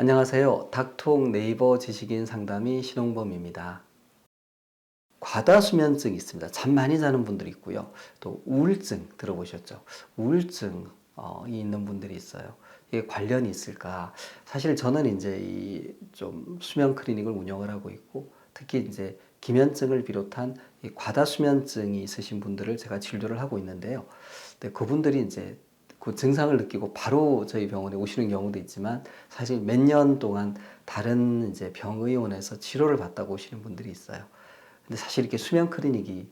안녕하세요. 닥통 네이버 지식인 상담의 신홍범입니다. 과다수면증이 있습니다. 잠 많이 자는 분들이 있고요. 또 우울증 들어보셨죠? 우울증이 있는 분들이 있어요. 이게 관련이 있을까? 사실 저는 이제 이 좀 수면 클리닉을 운영을 하고 있고, 특히 이제 기면증을 비롯한 이 과다수면증이 있으신 분들을 제가 진료를 하고 있는데요. 근데 그분들이 이제 그 증상을 느끼고 바로 저희 병원에 오시는 경우도 있지만, 사실 몇 년 동안 다른 이제 병의원에서 치료를 받다가 오시는 분들이 있어요. 근데 사실 이렇게 수면 클리닉이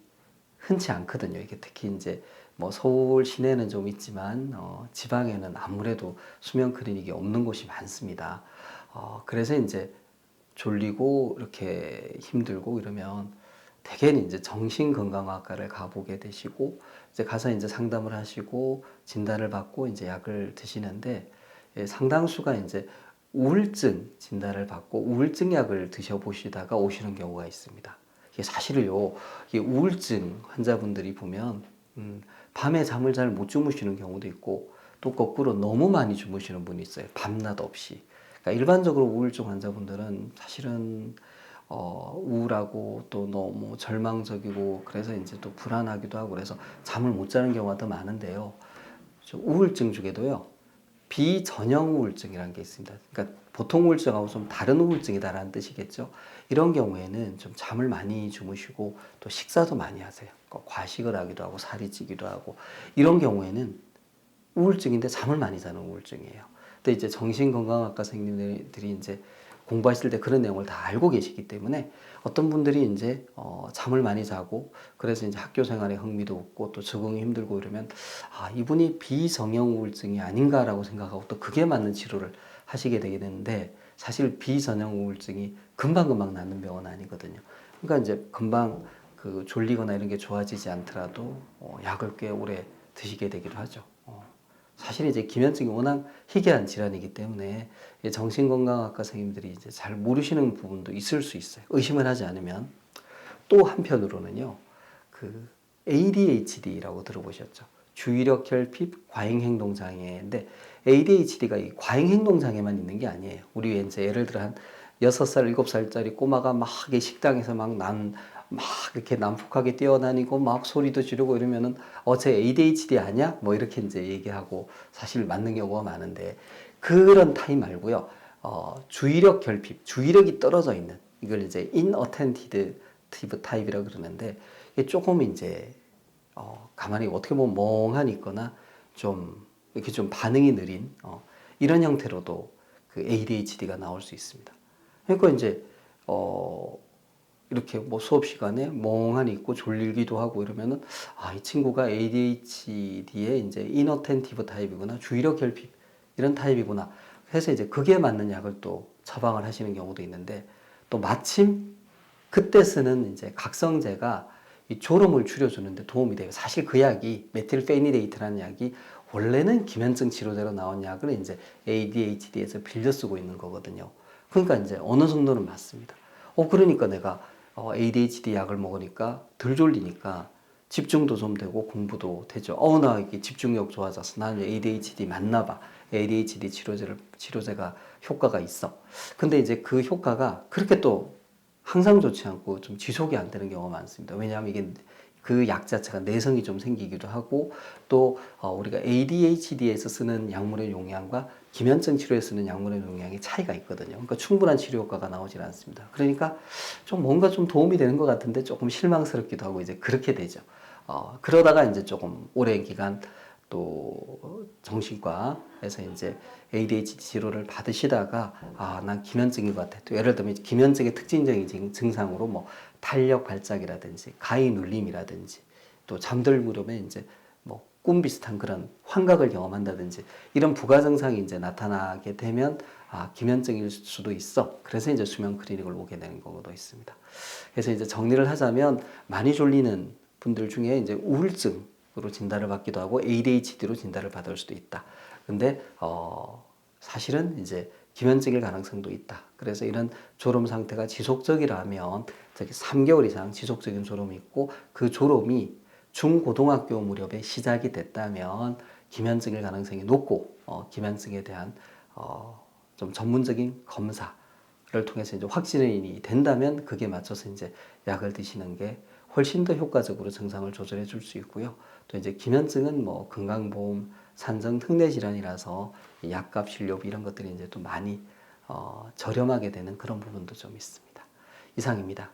흔치 않거든요. 이게 특히 이제 뭐 서울 시내는 좀 있지만 지방에는 아무래도 수면 클리닉이 없는 곳이 많습니다. 그래서 이제 졸리고 이렇게 힘들고 이러면 대개는 이제 정신건강학과를 가보게 되시고, 이제 가서 이제 상담을 하시고 진단을 받고 이제 약을 드시는데, 상당수가 이제 우울증 진단을 받고 우울증 약을 드셔보시다가 오시는 경우가 있습니다. 이게 사실요, 이 우울증 환자분들이 보면 밤에 잠을 잘 못 주무시는 경우도 있고, 또 거꾸로 너무 많이 주무시는 분이 있어요. 밤낮 없이. 그러니까 일반적으로 우울증 환자분들은 사실은 우울하고 또 너무 절망적이고, 그래서 이제 또 불안하기도 하고 그래서 잠을 못 자는 경우가 더 많은데요. 우울증 중에도요, 비전형 우울증이라는 게 있습니다. 그러니까 보통 우울증하고 좀 다른 우울증이다라는 뜻이겠죠. 이런 경우에는 좀 잠을 많이 주무시고 또 식사도 많이 하세요. 과식을 하기도 하고 살이 찌기도 하고, 이런 경우에는 우울증인데 잠을 많이 자는 우울증이에요. 근데 이제 정신건강학과 선생님들이 이제 공부하실 때 그런 내용을 다 알고 계시기 때문에, 어떤 분들이 이제 잠을 많이 자고 그래서 이제 학교 생활에 흥미도 없고 또 적응이 힘들고 이러면, 아, 이분이 비정형 우울증이 아닌가라고 생각하고 또 그게 맞는 치료를 하시게 되게 되는데, 사실 비전형 우울증이 금방금방 낫는 병은 아니거든요. 그러니까 이제 금방 그 졸리거나 이런 게 좋아지지 않더라도 약을 꽤 오래 드시게 되기도 하죠. 사실 이제 기면증이 워낙 희귀한 질환이기 때문에 정신건강학과 선생님들이 이제 잘 모르시는 부분도 있을 수 있어요. 의심을 하지 않으면. 또 한편으로는요, 그 ADHD라고 들어보셨죠? 주의력 결핍 과잉행동 장애인데, ADHD가 이 과잉행동 장애만 있는 게 아니에요. 우리 이제 예를 들어 한 6살, 7살짜리 꼬마가 막 식당에서 막 이렇게 난폭하게 뛰어다니고 막 소리도 지르고 이러면은 쟤 ADHD 아니야? 뭐 이렇게 이제 얘기하고 사실 맞는 경우가 많은데, 그런 타입 말고요. 주의력 결핍, 주의력이 떨어져 있는, 이걸 이제 inattentive 타입이라고 그러는데, 이게 조금 이제 가만히 어떻게 보면 멍하니 있거나 좀 이렇게 좀 반응이 느린 이런 형태로도 그 ADHD가 나올 수 있습니다. 그러니까 이제 이렇게 뭐 수업 시간에 멍하니 있고 졸리기도 하고 이러면은, 아, 이 친구가 ADHD의 이제 이너텐티브 타입이구나, 주의력 결핍 이런 타입이구나 해서 이제 그게 맞는 약을 또 처방을 하시는 경우도 있는데, 또 마침 그때 쓰는 이제 각성제가 이 졸음을 줄여주는데 도움이 돼요. 사실 그 약이 메틸페니데이트라는 약이 원래는 기면증 치료제로 나온 약을 이제 ADHD에서 빌려 쓰고 있는 거거든요. 그러니까 이제 어느 정도는 맞습니다. 그러니까 내가 ADHD 약을 먹으니까 덜 졸리니까 집중도 좀 되고 공부도 되죠. 나 이게 집중력 좋아져서 나는 ADHD 맞나 봐. ADHD 치료제가 효과가 있어. 근데 이제 그 효과가 그렇게 또 항상 좋지 않고 좀 지속이 안 되는 경우가 많습니다. 왜냐하면 이게 그 약 자체가 내성이 좀 생기기도 하고, 또 우리가 ADHD에서 쓰는 약물의 용량과 기면증 치료에 쓰는 약물의 용량이 차이가 있거든요. 그러니까 충분한 치료 효과가 나오질 않습니다. 그러니까 좀 뭔가 좀 도움이 되는 것 같은데 조금 실망스럽기도 하고 이제 그렇게 되죠. 그러다가 이제 조금 오랜 기간 또 정신과에서 이제 ADHD 치료를 받으시다가, 난 기면증인 것 같아. 또 예를 들면 기면증의 특징적인 증상으로 뭐 탄력 발작이라든지 가위 눌림이라든지, 또 잠들 무렵에 이제 뭐 꿈 비슷한 그런 환각을 경험한다든지, 이런 부가 증상이 이제 나타나게 되면 기면증일 수도 있어. 그래서 이제 수면 클리닉을 오게 되는 경우도 있습니다. 그래서 이제 정리를 하자면, 많이 졸리는 분들 중에 이제 우울증으로 진단을 받기도 하고 ADHD로 진단을 받을 수도 있다. 근데 사실은 이제 기면증일 가능성도 있다. 그래서 이런 졸음 상태가 지속적이라면, 저기 3개월 이상 지속적인 졸음이 있고 그 졸음이 중고등학교 무렵에 시작이 됐다면 기면증일 가능성이 높고, 기면증에 대한 좀 전문적인 검사를 통해서 이제 확진이 된다면 그게 맞춰서 이제 약을 드시는 게 훨씬 더 효과적으로 증상을 조절해 줄 수 있고요. 또 이제 기면증은 뭐 건강보험 산정 특례 질환이라서 약값, 진료비 이런 것들이 이제 또 많이 저렴하게 되는 그런 부분도 좀 있습니다. 이상입니다.